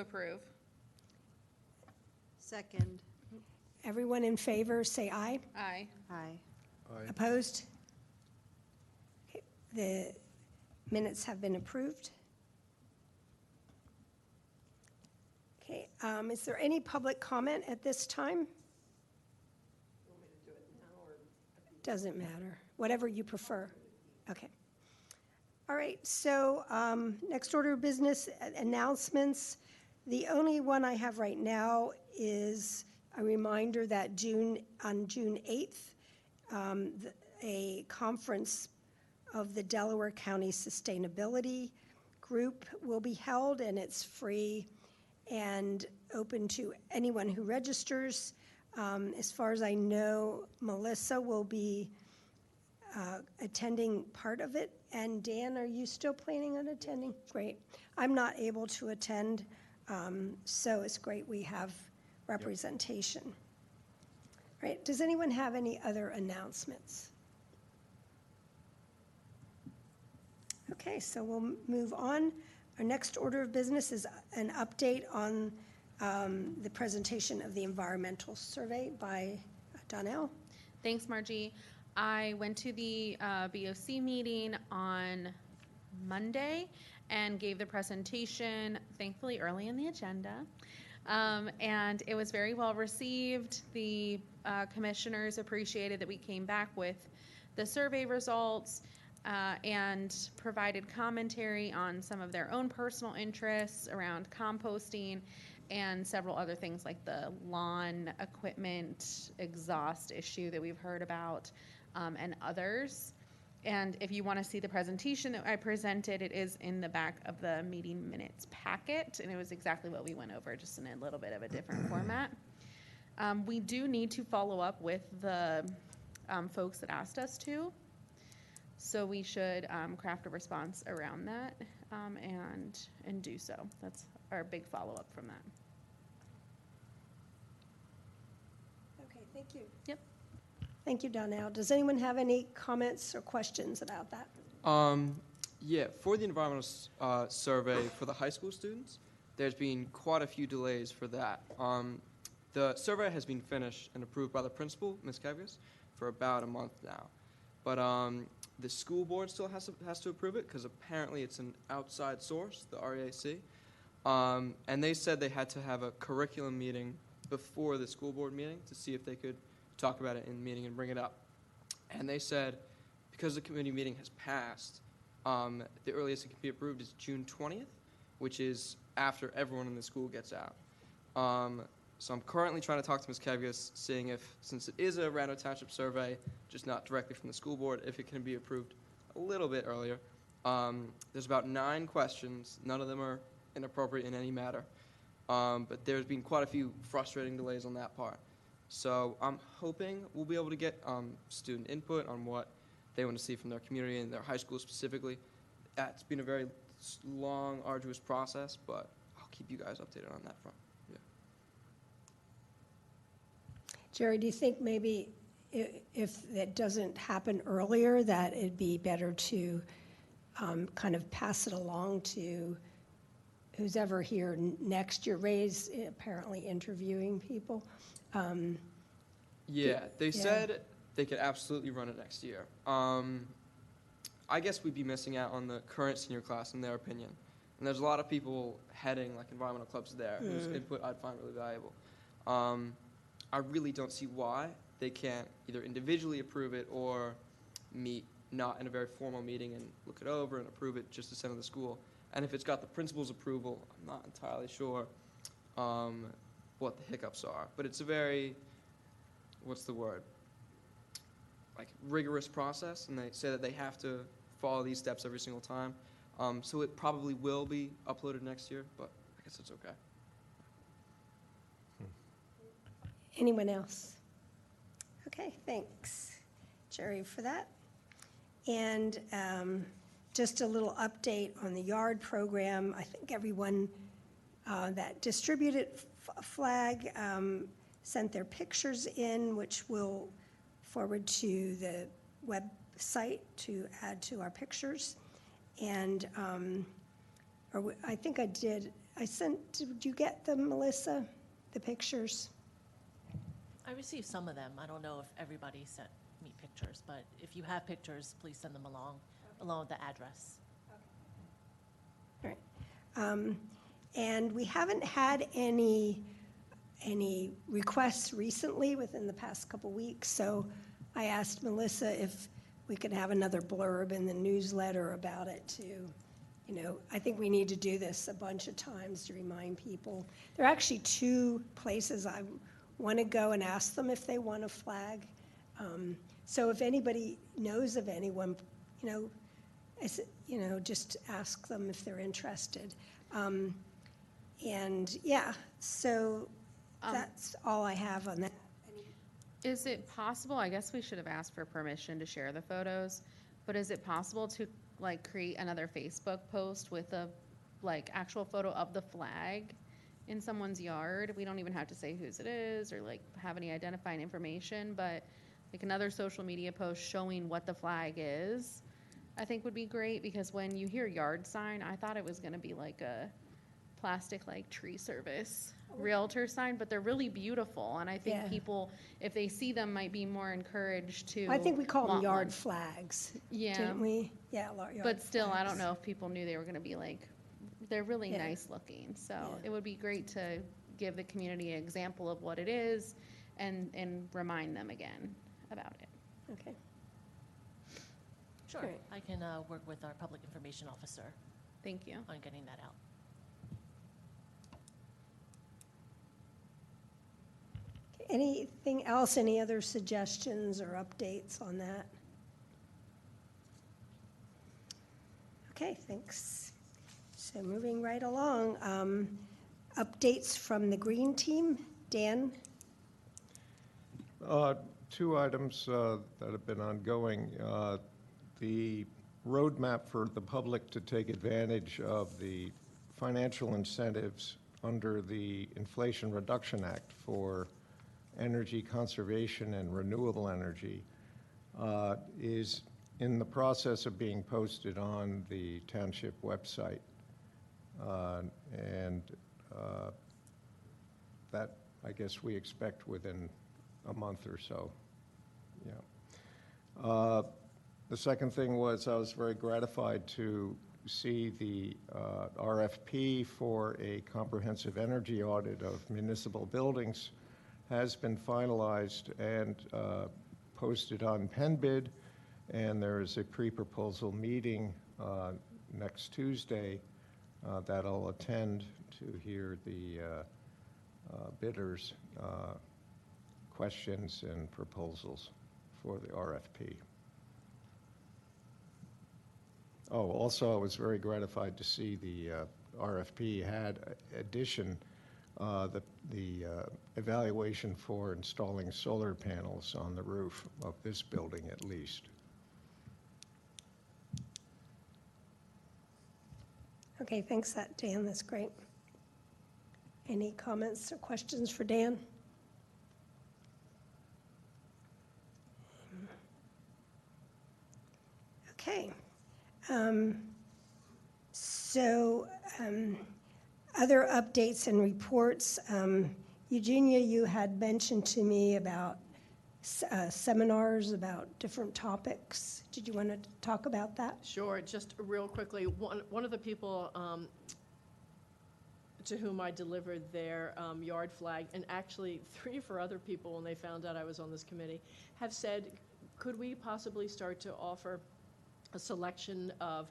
Approve. Second. Everyone in favor, say aye. Aye. Aye. Opposed? Okay, the minutes have been approved. Okay, is there any public comment at this time? Doesn't matter, whatever you prefer. Okay. All right, so next order of business, announcements. The only one I have right now is a reminder that on June 8th, a conference of the Delaware County Sustainability Group will be held, and it's free and open to anyone who registers. As far as I know, Melissa will be attending part of it. And Dan, are you still planning on attending? Great. I'm not able to attend, so it's great we have representation. All right, does anyone have any other announcements? Okay, so we'll move on. Our next order of business is an update on the presentation of the environmental survey by Donnell. Thanks, Margie. I went to the BOC meeting on Monday and gave the presentation, thankfully early in the agenda. And it was very well received. The commissioners appreciated that we came back with the survey results and provided commentary on some of their own personal interests around composting and several other things like the lawn equipment exhaust issue that we've heard about, and others. And if you want to see the presentation that I presented, it is in the back of the meeting minutes packet, and it was exactly what we went over, just in a little bit of a different format. We do need to follow up with the folks that asked us to, so we should craft a response around that and do so. That's our big follow-up from that. Okay, thank you. Yep. Thank you, Donnell. Does anyone have any comments or questions about that? Yeah, for the environmental survey for the high school students, there's been quite a few delays for that. The survey has been finished and approved by the principal, Ms. Kevgas, for about a month now. But the school board still has to approve it because apparently it's an outside source, the REAC. And they said they had to have a curriculum meeting before the school board meeting to see if they could talk about it in the meeting and bring it up. And they said because the committee meeting has passed, the earliest it can be approved is June 20th, which is after everyone in the school gets out. So I'm currently trying to talk to Ms. Kevgas, seeing if, since it is a Radnor Township survey, just not directly from the school board, if it can be approved a little bit earlier. There's about 9 questions. None of them are inappropriate in any matter. But there's been quite a few frustrating delays on that part. So I'm hoping we'll be able to get student input on what they want to see from their community and their high school specifically. It's been a very long, arduous process, but I'll keep you guys updated on that front. Yeah. Jerry, do you think maybe if that doesn't happen earlier, that it'd be better to kind of pass it along to who's ever here next year? Ray's apparently interviewing people. Yeah, they said they could absolutely run it next year. I guess we'd be missing out on the current senior class, in their opinion. And there's a lot of people heading like environmental clubs there whose input I'd find really valuable. I really don't see why they can't either individually approve it or meet not in a very formal meeting and look it over and approve it just to send to the school. And if it's got the principal's approval, I'm not entirely sure what the hiccups are. But it's a very, what's the word, like rigorous process, and they say that they have to follow these steps every single time. So it probably will be uploaded next year, but I guess it's okay. Anyone else? Okay, thanks, Jerry, for that. And just a little update on the yard program. I think everyone that distributed a flag sent their pictures in, which we'll forward to the website to add to our pictures. And I think I did I sent, did you get them, Melissa, the pictures? I received some of them. I don't know if everybody sent me pictures, but if you have pictures, please send them along with the address. All right. And we haven't had any requests recently within the past couple weeks, so I asked Melissa if we could have another blurb in the newsletter about it too. I think we need to do this a bunch of times to remind people. There are actually 2 places I want to go and ask them if they want a flag. So if anybody knows of anyone, just ask them if they're interested. And yeah, so that's all I have on that. Is it possible, I guess we should have asked for permission to share the photos, but is it possible to create another Facebook post with a actual photo of the flag in someone's yard? We don't even have to say whose it is or have any identifying information, but another social media post showing what the flag is, I think would be great, because when you hear yard sign, I thought it was gonna be a plastic tree service realtor sign, but they're really beautiful, and I think Yeah. people, if they see them, might be more encouraged to I think we call them want yard one. flags, Yeah, didn't we? Yeah, yard but still, I don't flags. know if people knew they were gonna be they're really Yeah. nice looking, so Yeah. it would be great to give the community an example of what it is and remind them again about it. Okay. Sure. Great. I can work with our public information officer Thank you. on getting that out. Anything else, any other suggestions or updates on that? Okay, thanks. So moving right along, updates from the Green Team. Dan? 2 items that have been ongoing. The roadmap for the public to take advantage of the financial incentives under the Inflation Reduction Act for energy conservation and renewable energy is in the process of being posted on the Township website. That, I guess, we expect within a month or so. Yeah. The second thing was I was very gratified to see the RFP for a comprehensive energy audit of municipal buildings has been finalized and posted on PennBid, and there is a pre-proposal meeting next Tuesday that I'll attend to hear the bidders' questions and proposals for the RFP. Oh, also, I was very gratified to see the RFP had the evaluation for installing solar panels on the roof of this building at least. Okay, thanks, Dan, that's great. Any comments or questions for Dan? Okay. Other updates and reports. Eugenia, you had mentioned to me about seminars about different topics. Did you want to talk about that? Sure, just real quickly, one of the people to whom I delivered their yard flag, and actually 3 for other people when they found out I was on this committee, have said, could we possibly start to offer a selection of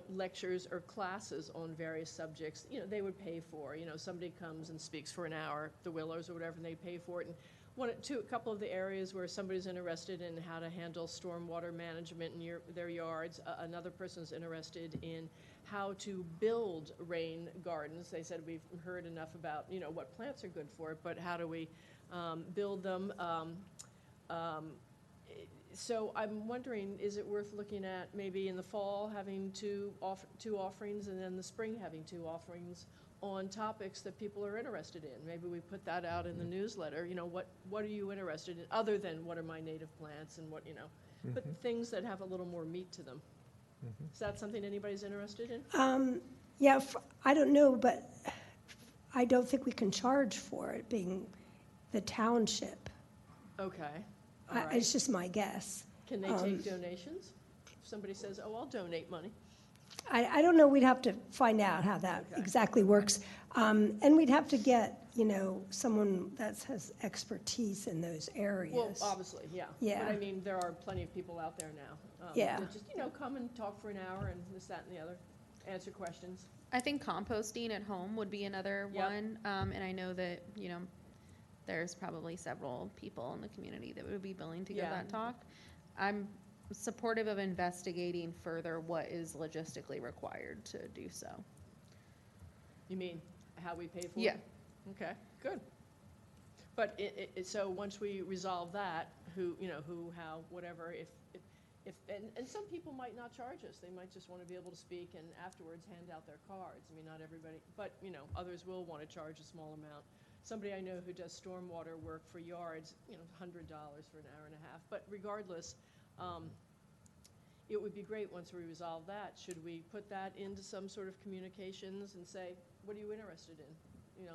lectures or classes on various subjects, they would pay for. Somebody comes and speaks for an hour, the Willows or whatever, and they pay for it. And a couple of the areas where somebody's interested in how to handle stormwater management in their yards, another person's interested in how to build rain gardens. They said, we've heard enough about, what plants are good for it, but how do we build them? So I'm wondering, is it worth looking at maybe in the fall having two offerings, and then the spring having 2 offerings on topics that people are interested in? Maybe we put that out in the newsletter. What are you interested in, other than what are my native plants and what, but things that have a little more meat to them. Is that something anybody's interested in? Yeah, I don't know, but I don't think we can charge for it being the township. Okay, all It's right. just my guess. Can they take donations? If somebody says, oh, I'll donate money. I don't know, we'd have to find out how that Okay. exactly works. And we'd have to get, someone that has expertise in those areas. Well, obviously, yeah. Yeah. But I mean, there are plenty of people out there now. Yeah. That just, come and talk for an hour and this, that, and the other, answer questions. I think composting at home would be another Yep. one. And I know that, there's probably several people in the community that would be willing to give Yeah. that talk. I'm supportive of investigating further what is logistically required to do so. You mean how we pay for it? Yeah. Okay, good. But so once we resolve that, who, how, whatever, if, and some people might not charge us. They might just want to be able to speak and afterwards hand out their cards. I mean, not everybody, but, others will want to charge a small amount. Somebody I know who does stormwater work for yards, $100 for an hour and a half. But regardless, it would be great once we resolve that. Should we put that into some sort of communications and say, what are you interested in?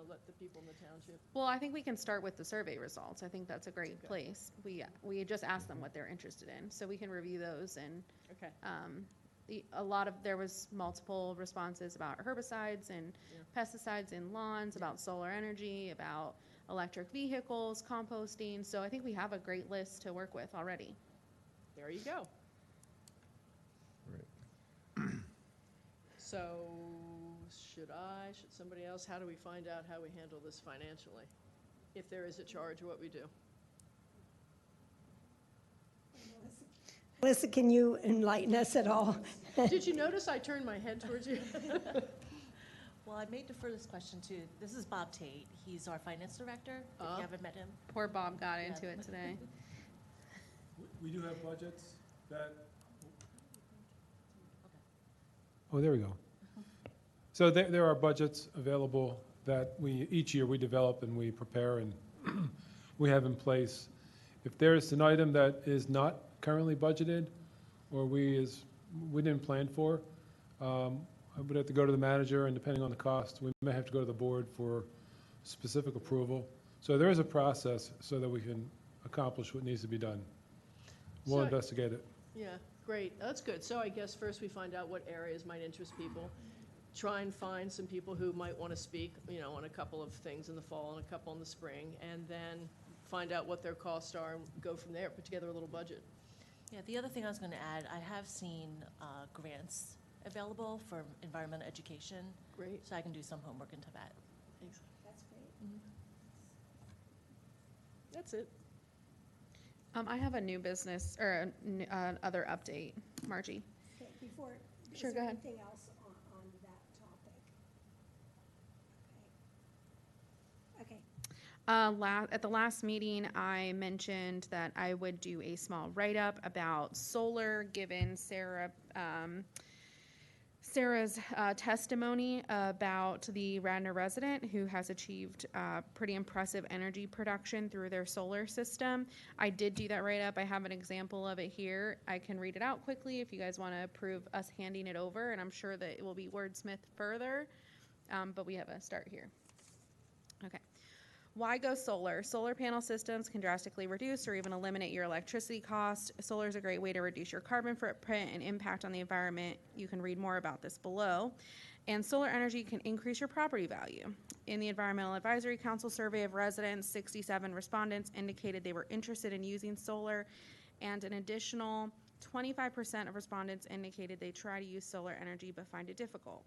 Let the people in the township. Well, I think we can start with the survey results. I think that's a great Okay. place. We just ask them what they're interested in, so we can review those. And Okay, there was multiple responses about herbicides and pesticides in lawns, about solar energy, about electric vehicles, composting. So I think we have a great list to work with already. there you go. So, should somebody else, how do we find out how we handle this financially? If there is a charge, what we do? Melissa, can you enlighten us at all? Did you notice I turned my head towards you? Well, I may defer this question to, this is Bob Tate. He's our finance director, if you haven't met him. Poor Bob got Yeah. into it today. We do have budgets that. Oh, there we go. So there are budgets available that each year we develop and we prepare and we have in place. If there's an item that is not currently budgeted or we didn't plan for, I would have to go to the manager, and depending on the cost, we may have to go to the board for specific approval. So there is a process so that we can accomplish what needs to be done. We'll So- investigate it. Yeah, great, that's good. So I guess first we find out what areas might interest people. Try and find some people who might want to speak, on a couple of things in the fall and a couple in the spring, and then find out what their costs are and go from there, put together a little budget. Yeah, the other thing I was going to add, I have seen grants available for environmental education, Great, so I can do some homework into that. thanks. That's great. That's it. I have a new business, or other update, Margie. Okay, before, Sure, is go there ahead. anything else on that topic? Okay. At the last meeting, I mentioned that I would do a small write-up about solar, given Sarah's testimony about the Radnor resident who has achieved pretty impressive energy production through their solar system. I did do that write-up. I have an example of it here. I can read it out quickly if you guys want to approve us handing it over, and I'm sure that it will be wordsmithed further, but we have a start here. Okay. Why go solar? Solar panel systems can drastically reduce or even eliminate your electricity cost. Solar is a great way to reduce your carbon footprint and impact on the environment. You can read more about this below. And solar energy can increase your property value. In the Environmental Advisory Council survey of residents, 67 respondents indicated they were interested in using solar, and an additional 25% of respondents indicated they try to use solar energy but find it difficult.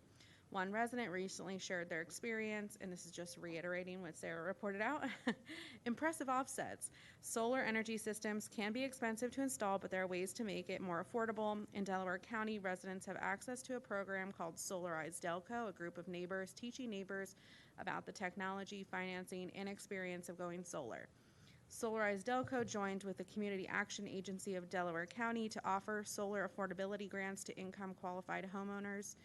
One resident recently shared their experience, and this is just reiterating what Sarah reported out. Impressive offsets. Solar energy systems can be expensive to install, but there are ways to make it more affordable. In Delaware County, residents have access to a program called Solarized Delco, a group of neighbors teaching neighbors about the technology, financing, and experience of going solar. Solarized Delco joined with the Community Action Agency of Delaware County to offer solar affordability grants to income-qualified homeowners.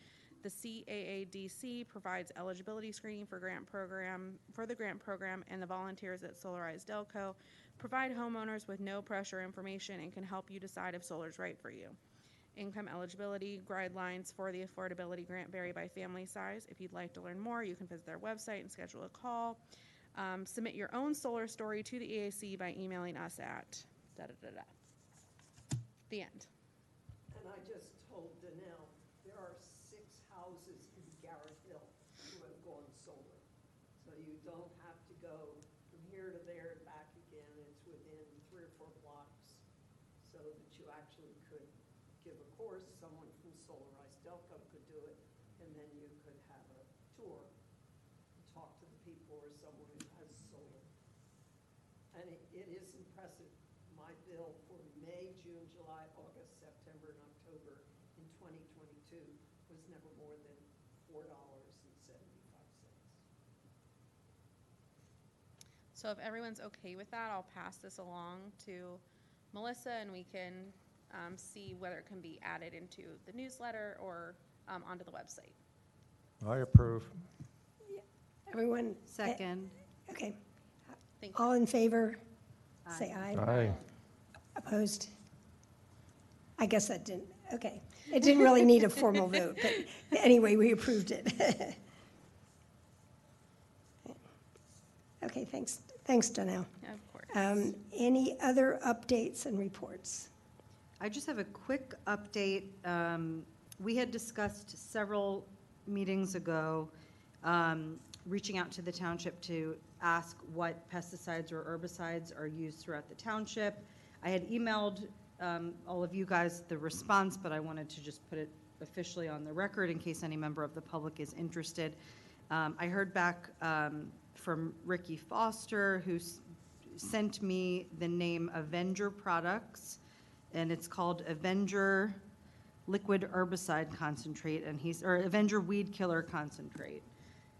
The CAADC provides eligibility screening for the grant program, and the volunteers at Solarized Delco provide homeowners with no pressure information and can help you decide if solar is right for you. Income eligibility guidelines for the affordability grant vary by family size. If you'd like to learn more, you can visit their website and schedule a call. Submit your own solar story to the EAC by emailing us at da-da-da-da. The end. And I just told Danelle, there are 6 houses in Garrett Hill who have gone solar. So you don't have to go from here to there and back again. It's within 3 or 4 blocks. So that you actually could give a course, someone from Solarized Delco could do it, and then you could have a tour and talk to the people or someone who has solar. And it is impressive. My bill for May, June, July, August, September, and October in 2022 was never more than $4.75. So if everyone's okay with that, I'll pass this along to Melissa, and we can see whether it can be added into the newsletter or onto the website. I approve. Everyone? Second. Okay. Thank you. All in favor? Say aye. Aye. Opposed? I guess that didn't, okay. It didn't really need a formal vote, but anyway, we approved it. Okay, thanks, Donnell. Of course. Any other updates and reports? I just have a quick update. We had discussed several meetings ago, reaching out to the township to ask what pesticides or herbicides are used throughout the township. I had emailed all of you guys the response, but I wanted to just put it officially on the record in case any member of the public is interested. I heard back from Ricky Foster, who sent me the name Avenger Products, and it's called Avenger Liquid Herbicide Concentrate, or Avenger Weed Killer Concentrate.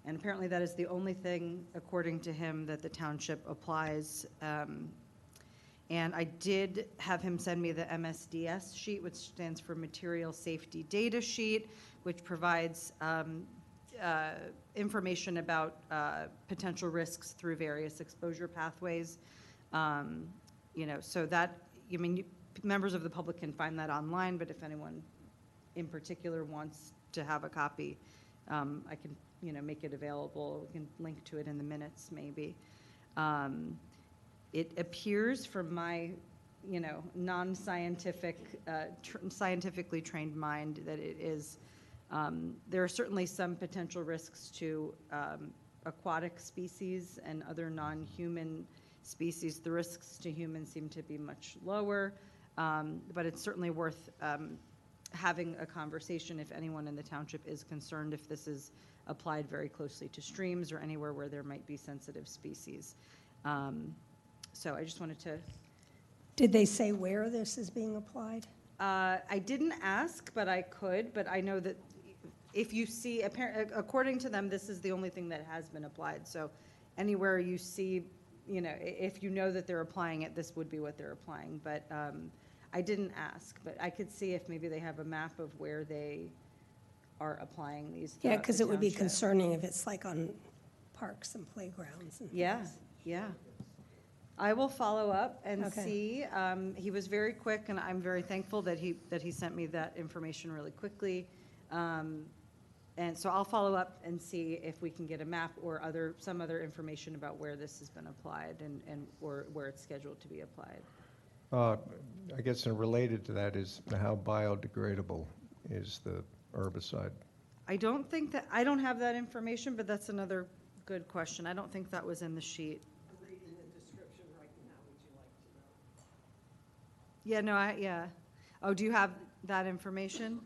And apparently that is the only thing, according to him, that the township applies. And I did have him send me the MSDS sheet, which stands for Material Safety Data Sheet, which provides information about potential risks through various exposure pathways. So that, members of the public can find that online, but if anyone in particular wants to have a copy, I can, make it available. We can link to it in the minutes, maybe. It appears from my, non-scientific, scientifically trained mind that it is, there are certainly some potential risks to aquatic species and other non-human species. The risks to humans seem to be much lower, but it's certainly worth having a conversation if anyone in the township is concerned if this is applied very closely to streams or anywhere where there might be sensitive species. So I just wanted to. Did they say where this is being applied? I didn't ask, but I could. But I know that if you see, according to them, this is the only thing that has been applied. So anywhere you see, if you know that they're applying it, this would be what they're applying. But I didn't ask, but I could see if maybe they have a map of where they are applying these. Yeah, because it would be township. concerning if it's like on parks and playgrounds and things. Yeah. I will follow up and Okay. see. He was very quick, and I'm very thankful that he sent me that information really quickly. And so I'll follow up and see if we can get a map or some other information about where this has been applied or where it's scheduled to be applied. I guess related to that is how biodegradable is the herbicide? I don't have that information, but that's another good question. I don't think that was in the sheet. I'm reading the description right now. Would you like to know? Yeah. Oh, do you have that information?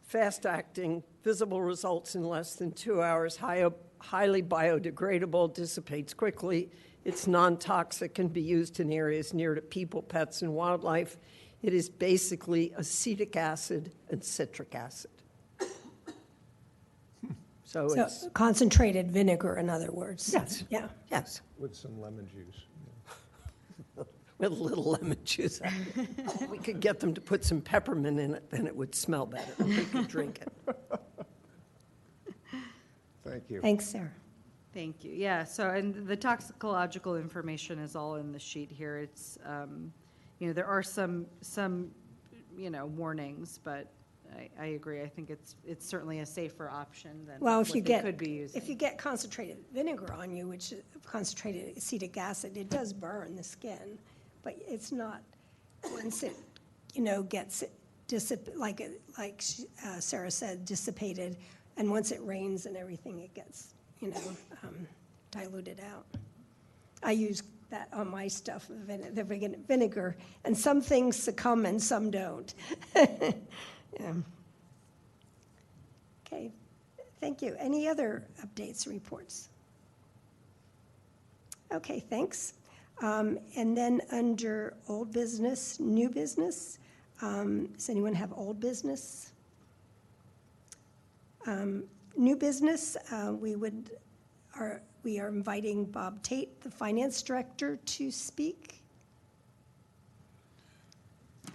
Fast-acting, visible results in less than 2 hours, highly biodegradable, dissipates quickly. It's non-toxic, can be used in areas near to people, pets, and wildlife. It is basically acetic acid and citric acid. So So it's, concentrated vinegar, in other words. yes, Yeah. yes, With some lemon juice. with a little lemon juice. We could get them to put some peppermint in it, then it would smell better. We could drink it. Thank you. Thanks, Sarah. Thank you. Yeah, so, and the toxicological information is all in the sheet here. It's, there are some warnings, but I agree. I think it's certainly a safer option than Well, what they could be using. if you get concentrated vinegar on you, which is concentrated acetic acid, it does burn the skin, but it's not, once it, gets Sarah said, dissipated, and once it rains and everything, it gets, diluted out. I use that on my stuff, the vinegar, and some things succumb and some don't. Yeah. Okay, thank you. Any other updates, reports? Okay, thanks. And then under old business, new business, does anyone have old business? New business, we are inviting Bob Tate, the finance director, to speak.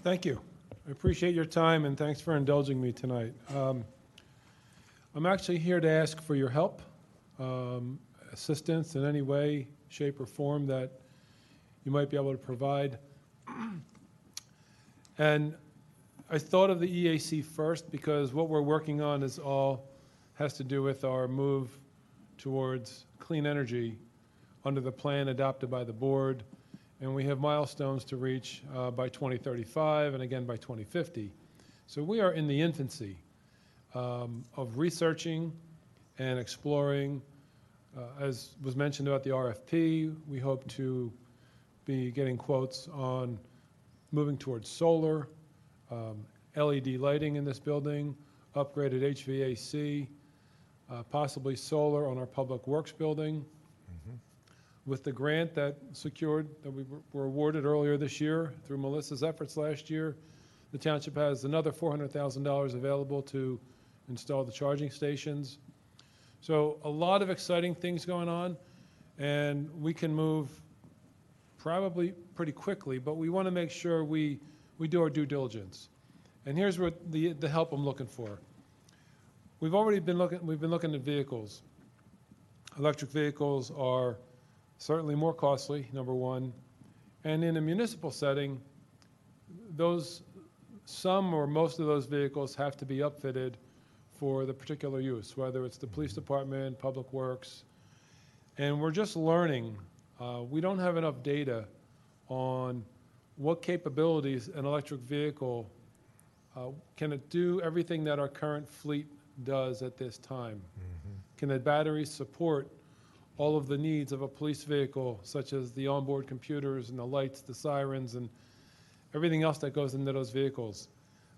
Thank you. I appreciate your time, and thanks for indulging me tonight. I'm actually here to ask for your help, assistance in any way, shape, or form that you might be able to provide. And I thought of the EAC first because what we're working on has to do with our move towards clean energy under the plan adopted by the board. And we have milestones to reach by 2035 and again by 2050. So we are in the infancy of researching and exploring. As was mentioned about the RFP, we hope to be getting quotes on moving towards solar, LED lighting in this building, upgraded HVAC, possibly solar on our public works building. With the grant that we were awarded earlier this year through Melissa's efforts last year, the township has another $400,000 available to install the charging stations. So a lot of exciting things going on, and we can move probably pretty quickly, but we want to make sure we do our due diligence. And here's what the help I'm looking for. We've been looking at vehicles. Electric vehicles are certainly more costly, number one. And in a municipal setting, some or most of those vehicles have to be upfitted for the particular use, whether it's the police department, public works. And we're just learning. We don't have enough data on what capabilities an electric vehicle, can it do everything that our current fleet does at this time? Can the batteries support all of the needs of a police vehicle, such as the onboard computers and the lights, the sirens, and everything else that goes into those vehicles?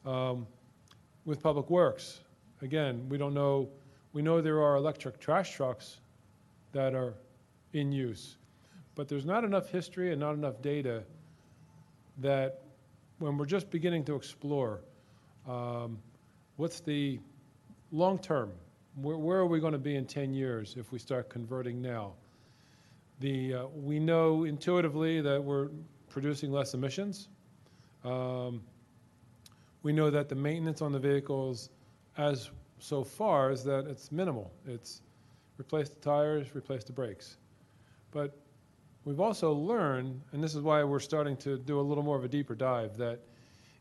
With public works, again, we don't know. We know there are electric trash trucks that are in use, but there's not enough history and not enough data that when we're just beginning to explore, what's the long term? Where are we going to be in 10 years if we start converting now? We know intuitively that we're producing less emissions. We know that the maintenance on the vehicles so far is that it's minimal. It's replace the tires, replace the brakes. But we've also learned, and this is why we're starting to do a little more of a deeper dive, that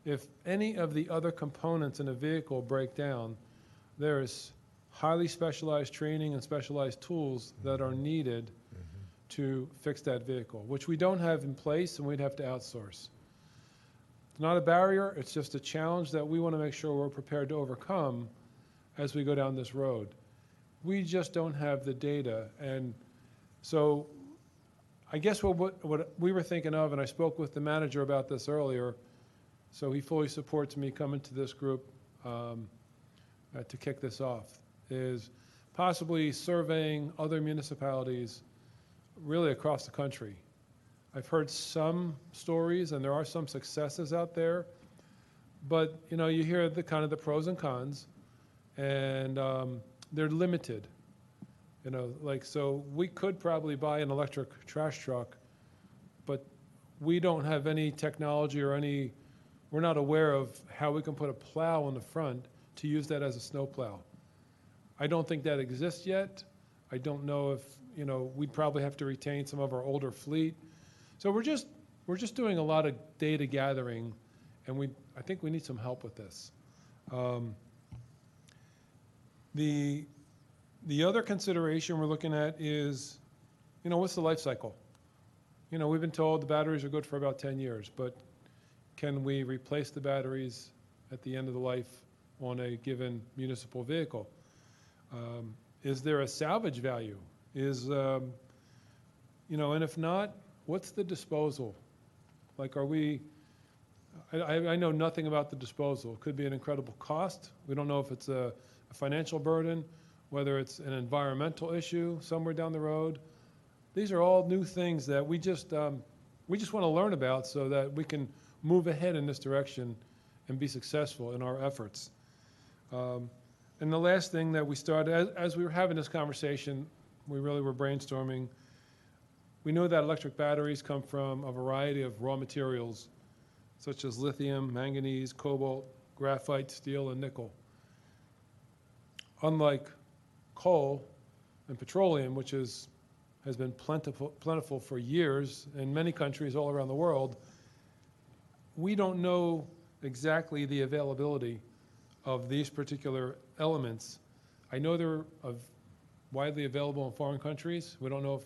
if any of the other components in a vehicle break down, there's highly specialized training and specialized tools that are needed to fix that vehicle, which we don't have in place and we'd have to outsource. It's not a barrier, it's just a challenge that we want to make sure we're prepared to overcome as we go down this road. We just don't have the data. And so I guess what we were thinking of, and I spoke with the manager about this earlier, so he fully supports me coming to this group to kick this off, is possibly surveying other municipalities really across the country. I've heard some stories, and there are some successes out there, but you hear the kind of the pros and cons, and they're limited. So we could probably buy an electric trash truck, but we don't have any technology or we're not aware of how we can put a plow on the front to use that as a snow plow. I don't think that exists yet. I don't know if, we'd probably have to retain some of our older fleet. So we're just doing a lot of data gathering and I think we need some help with this. The other consideration we're looking at is, what's the life cycle? We've been told the batteries are good for about 10 years, but can we replace the batteries at the end of the life on a given municipal vehicle? Is there a salvage value? And if not, what's the disposal? Like, I know nothing about the disposal. It could be an incredible cost. We don't know if it's a financial burden, whether it's an environmental issue somewhere down the road. These are all new things that we just want to learn about so that we can move ahead in this direction and be successful in our efforts. And the last thing that we started, as we were having this conversation, we really were brainstorming. We know that electric batteries come from a variety of raw materials, such as lithium, manganese, cobalt, graphite, steel, and nickel. Unlike coal and petroleum, which has been plentiful for years in many countries all around the world, we don't know exactly the availability of these particular elements. I know they're widely available in foreign countries. We don't know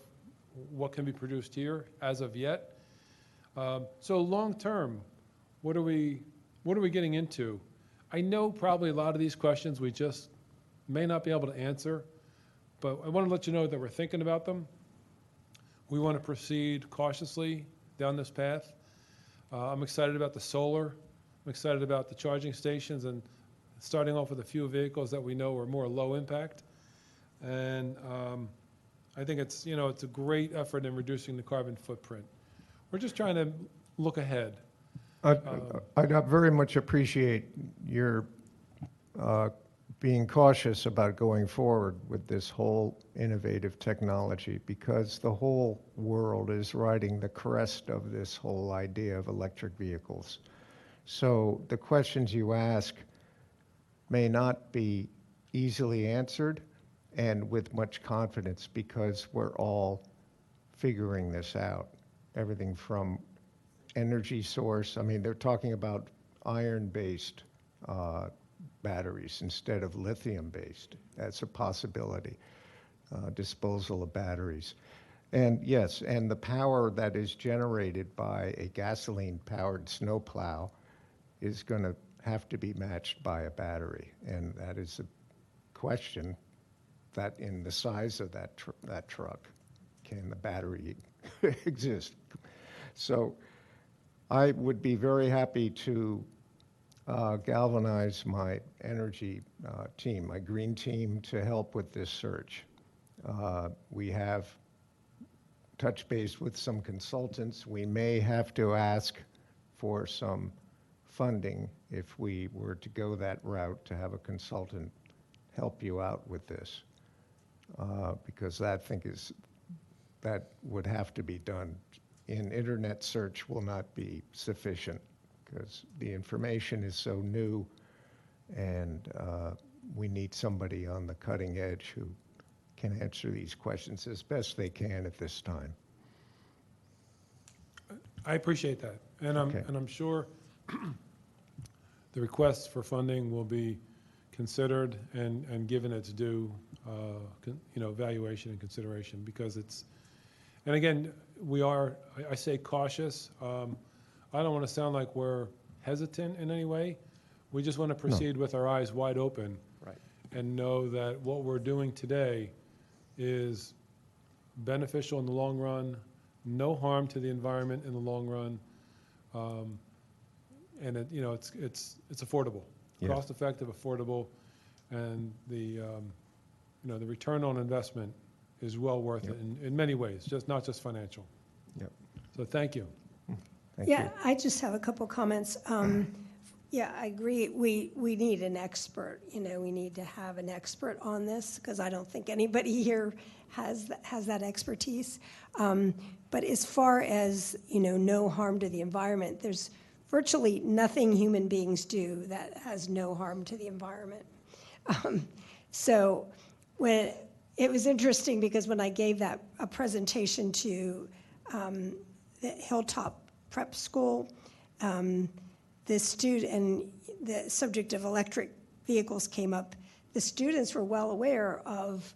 what can be produced here as of yet. So long term, what are we getting into? I know probably a lot of these questions we just may not be able to answer, but I want to let you know that we're thinking about them. We want to proceed cautiously down this path. I'm excited about the solar. I'm excited about the charging stations and starting off with a few vehicles that we know are more low impact. And I think it's a great effort in reducing the carbon footprint. We're just trying to look ahead. I very much appreciate your being cautious about going forward with this whole innovative technology, because the whole world is riding the crest of this whole idea of electric vehicles. So the questions you ask may not be easily answered and with much confidence, because we're all figuring this out. Everything from energy source, they're talking about iron-based batteries instead of lithium-based. That's a possibility, disposal of batteries. And yes, and the power that is generated by a gasoline-powered snowplow is going to have to be matched by a battery. And that is a question that in the size of that truck, can the battery exist? So I would be very happy to galvanize my energy team, my green team, to help with this search. We have touched base with some consultants. We may have to ask for some funding if we were to go that route, to have a consultant help you out with this, because that would have to be done. An internet search will not be sufficient, because the information is so new, and we need somebody on the cutting edge who can answer these questions as best they can at this time. I appreciate that, and Okay. I'm sure the requests for funding will be considered and given its due, evaluation and consideration, because and again, I say cautious. I don't want to sound like we're hesitant in any way. We just want to proceed with our eyes wide open. Right. And know that what we're doing today is beneficial in the long run, no harm to the environment in the long run, and it's affordable, Yes. cost-effective, affordable, and the return on investment is well worth it in many ways, not just financial. Yep. So thank you. Thank Yeah, you. I just have a couple comments. Yeah, I agree. We need an expert. We need to have an expert on this, because I don't think anybody here has that expertise. But as far as, no harm to the environment, there's virtually nothing human beings do that has no harm to the environment. So when it was interesting, because when I gave a presentation to the Hilltop Prep School, and the subject of electric vehicles came up, the students were well aware of,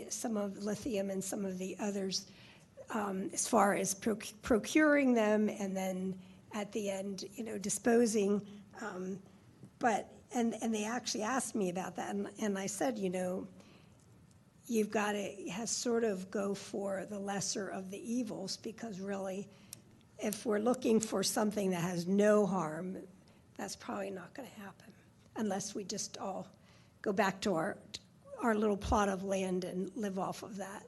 some of lithium and some of the others, as far as procuring them and then at the end, disposing. And they actually asked me about that, and I said, you've got to sort of go for the lesser of the evils, because really, if we're looking for something that has no harm, that's probably not going to happen, unless we just all go back to our little plot of land and live off of that.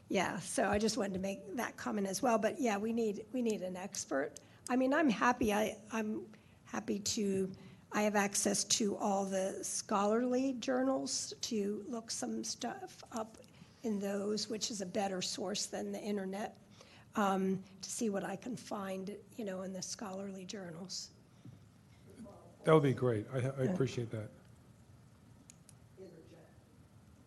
Yeah, so I just wanted to make that comment as well. But yeah, we need an expert. I mean, I'm happy. I'm happy to. I have access to all the scholarly journals to look some stuff up in those, which is a better source than the internet, to see what I can find, in the scholarly journals. That would be great. I appreciate that. Interject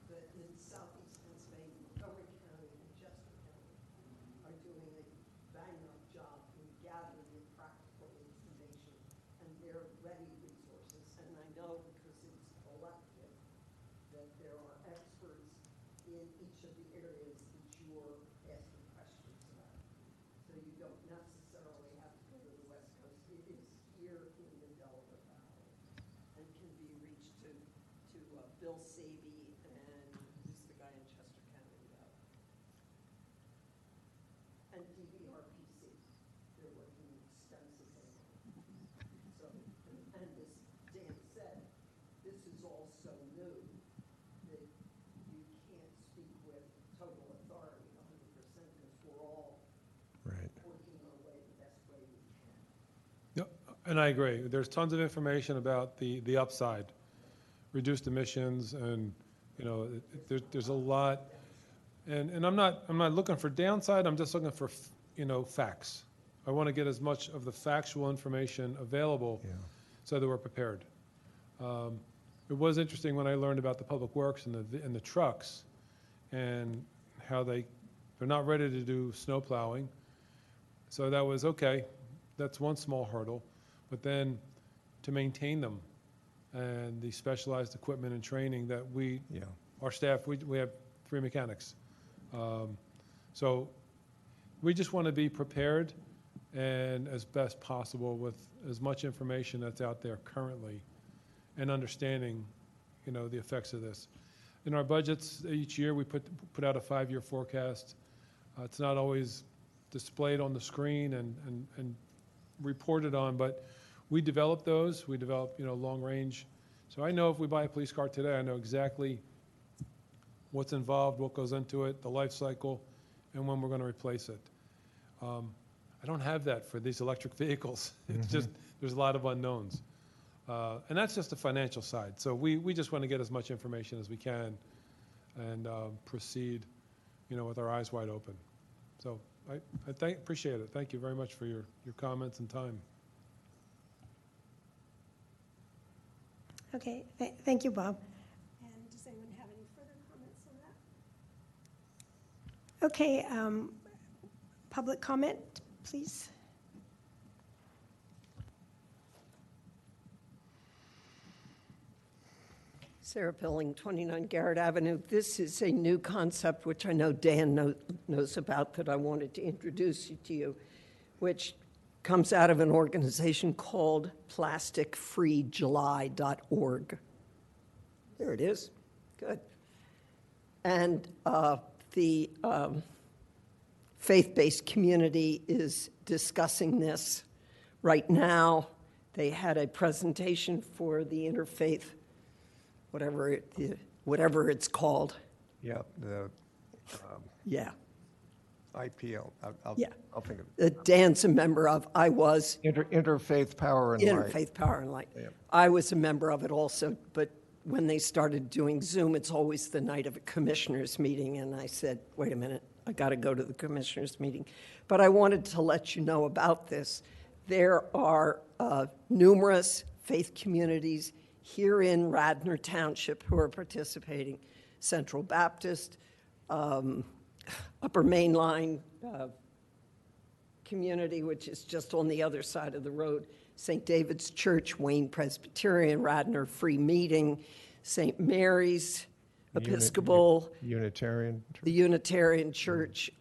that in southeast Pennsylvania, Montgomery County and Chester County are doing a bang-up job in gathering practical information, and they're ready resources. And I know, because it's collective, that there are experts in each of the areas that you're asking questions about. So you don't necessarily have to go to the West Coast. It is here in the Delaware Valley and can be reached to Bill Sabey and who's the guy in Chester County, and DVRPC. They're working extensively on it. So, and as Dan said, this is all so new that you can't speak with total authority 100%, because we're all Right. working our way the best way we can. Yep, and I agree. There's tons of information about the upside, reduced emissions, and, there's a lot. And I'm not looking for downside, I'm just looking for, facts. I want to get as much of the factual information available Yeah. so that we're prepared. It was interesting when I learned about the public works and the trucks and how they're not ready to do snow plowing. So that was, okay, that's one small hurdle. But then to maintain them and the specialized equipment and training that Yeah. our staff, we have 3 mechanics. So we just want to be prepared and as best possible with as much information that's out there currently and understanding, the effects of this. In our budgets, each year, we put out a 5-year forecast. It's not always displayed on the screen and reported on, but we develop those. We develop, long range. So I know if we buy a police car today, I know exactly what's involved, what goes into it, the life cycle, and when we're going to replace it. I don't have that for these electric vehicles. It's just, there's a lot of unknowns. And that's just the financial side. So we just want to get as much information as we can and proceed, with our eyes wide open. So I appreciate it. Thank you very much for your comments and time. Okay, thank you, Bob. And does anyone have any further comments on that? Okay, public comment, please. Sarah Pilling, 29 Garrett Avenue. This is a new concept, which I know Dan knows about, that I wanted to introduce to you, which comes out of an organization called plasticfreejuly.org. There it is. Good. And the faith-based community is discussing this right now. They had a presentation for the interfaith, whatever it's called. Yeah, the Yeah. IPL. Yeah. I'll think of it. That Dan's a member of. I was. Interfaith Power and Light. Interfaith Power and Light. Yeah. I was a member of it also, but when they started doing Zoom, it's always the night of a commissioners meeting, and I said, wait a minute, I got to go to the commissioners meeting. But I wanted to let you know about this. There are numerous faith communities here in Radnor Township who are participating. Central Baptist, Upper Main Line, community, which is just on the other side of the road. St. David's Church, Wayne Presbyterian, Radnor Free Meeting, St. Mary's Episcopal, Unitarian. the Unitarian Church,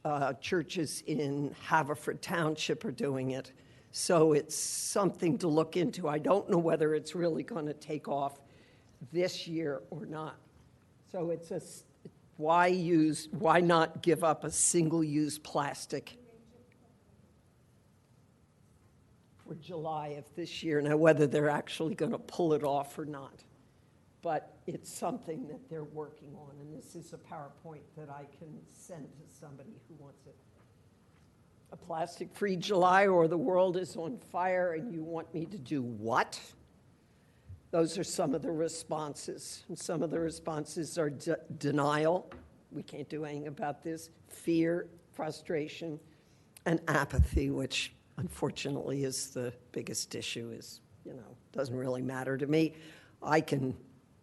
churches in Haverford Township are doing it. So it's something to look into. I don't know whether it's really going to take off this year or not. So it's why not give up a single-use plastic for July of this year? Now, whether they're actually going to pull it off or not. But it's something that they're working on, and this is a PowerPoint that I can send to somebody who wants it. A plastic-free July, or the world is on fire, and you want me to do what? Those are some of the responses. And some of the responses are denial. We can't do anything about this. Fear, frustration, and apathy, which unfortunately is the biggest issue, doesn't really matter to me.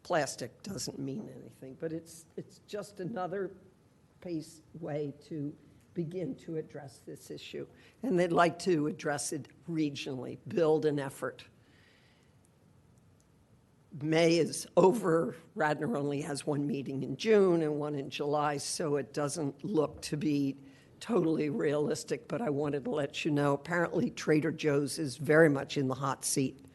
Plastic doesn't mean anything, but it's just another way to begin to address this issue. And they'd like to address it regionally, build an effort. May is over. Radnor only has one meeting in June and one in July, so it doesn't look to be totally realistic, but I wanted to let you know, apparently Trader Joe's is very much in the hot seat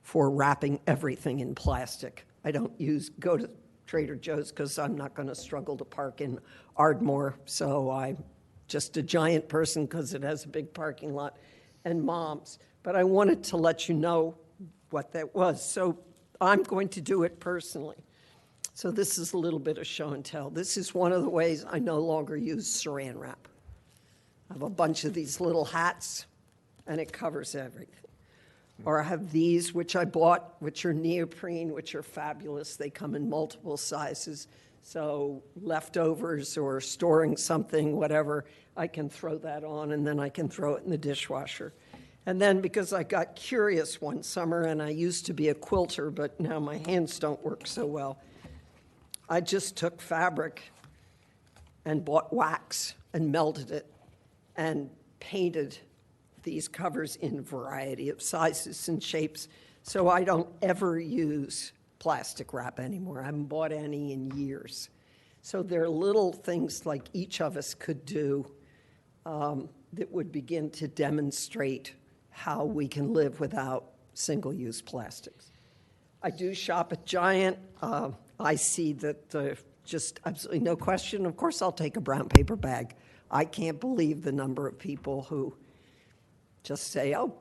for wrapping everything in plastic. I don't go to Trader Joe's because I'm not going to struggle to park in Ardmore, so I'm just a giant person because it has a big parking lot, and Mom's. But I wanted to let you know what that was. So I'm going to do it personally. So this is a little bit of show and tell. This is one of the ways I no longer use saran wrap. I have a bunch of these little hats, and it covers everything. Or I have these, which I bought, which are neoprene, which are fabulous. They come in multiple sizes. So leftovers or storing something, whatever, I can throw that on, and then I can throw it in the dishwasher. And then because I got curious one summer, and I used to be a quilter, but now my hands don't work so well, I just took fabric and bought wax and melted it and painted these covers in a variety of sizes and shapes. So I don't ever use plastic wrap anymore. I haven't bought any in years. So there are little things like each of us could do that would begin to demonstrate how we can live without single-use plastics. I do shop at Giant. I see that just absolutely no question. Of course, I'll take a brown paper bag. I can't believe the number of people who just say, oh,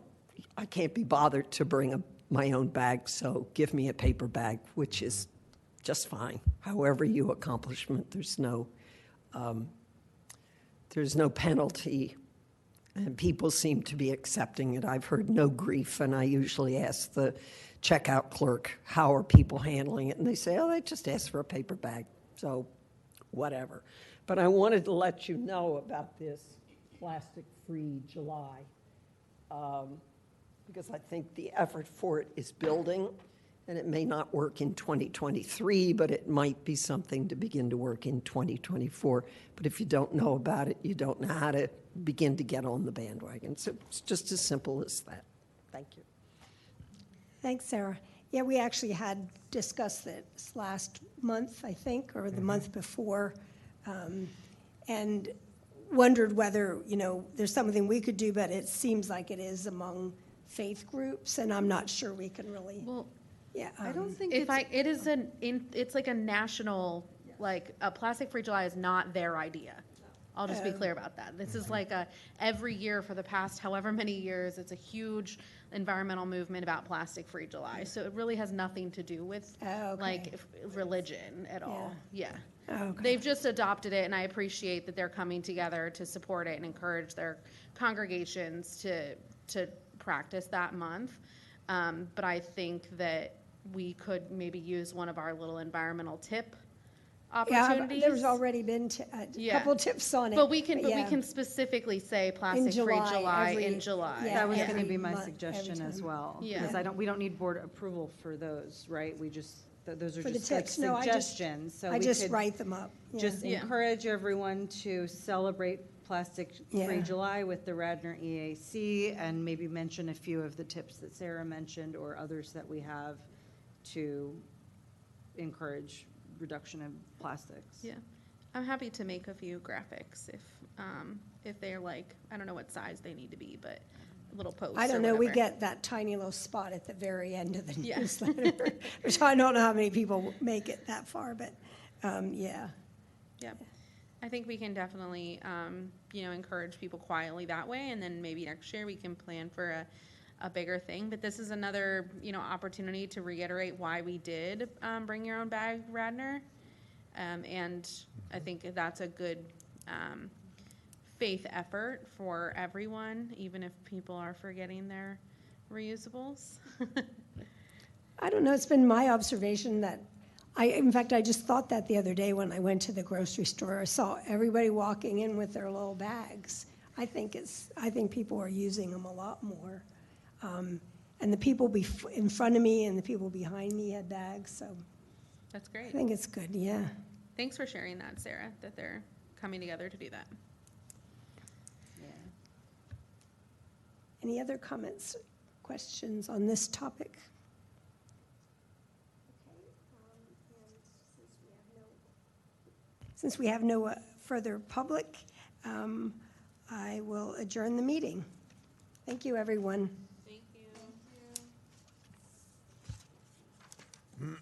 I can't be bothered to bring my own bag, so give me a paper bag, which is just fine. However you accomplishment, there's no penalty, and people seem to be accepting it. I've heard no grief, and I usually ask the checkout clerk, how are people handling it? And they say, oh, they just asked for a paper bag, so whatever. But I wanted to let you know about this plastic-free July. Because I think the effort for it is building, and it may not work in 2023, but it might be something to begin to work in 2024. But if you don't know about it, you don't know how to begin to get on the bandwagon. So it's just as simple as that. Thank you. Thanks, Sarah. Yeah, we actually had discussed this last month, I think, or the month before, and wondered whether, there's something we could do, but it seems like it is among faith groups, and I'm not sure we can really, yeah. I don't think it's like a national, like, a plastic-free July is not their idea. I'll just be clear about that. This is like every year for the past however many years, it's a huge environmental movement about plastic-free July. So it really has nothing to do with religion at all. Yeah. Okay. They've just adopted it, and I appreciate that they're coming together to support it and encourage their congregations to practice that month. But I think that we could maybe use one of our little environmental tip opportunities. There's already been a couple tips on it. But we can specifically say plastic-free July in July. Yeah, That was every going to be my month, suggestion every as time. well. Yeah. Because we don't need board approval for those, right? We just, those are For the just like tips, no, I just suggestions. So I we just could write them up. Yeah. just encourage everyone to celebrate Plastic Yeah. Free July with the Radnor EAC, and maybe mention a few of the tips that Sarah mentioned or others that we have to encourage reduction of plastics. Yeah. I'm happy to make a few graphics if they're like, I don't know what size they need to be, but little posts I or don't know, we whatever. get that tiny little spot at the very end of the Yeah. newsletter, which I don't know how many people make it that far, but, yeah. Yeah. I think we can definitely, encourage people quietly that way, and then maybe next year we can plan for a bigger thing. But this is another, opportunity to reiterate why we did bring your own bag, Radnor. And I think that's a good faith effort for everyone, even if people are forgetting their reusables. I don't know, it's been my observation that, in fact, I just thought that the other day when I went to the grocery store. I saw everybody walking in with their little bags. I think people are using them a lot more. And the people in front of me and the people behind me had bags, so That's I great. think it's good, yeah. Thanks for sharing that, Sarah, that they're coming together to do that. Any other comments, questions on this topic? Since we have no further public, I will adjourn the meeting. Thank you, everyone. Thank you.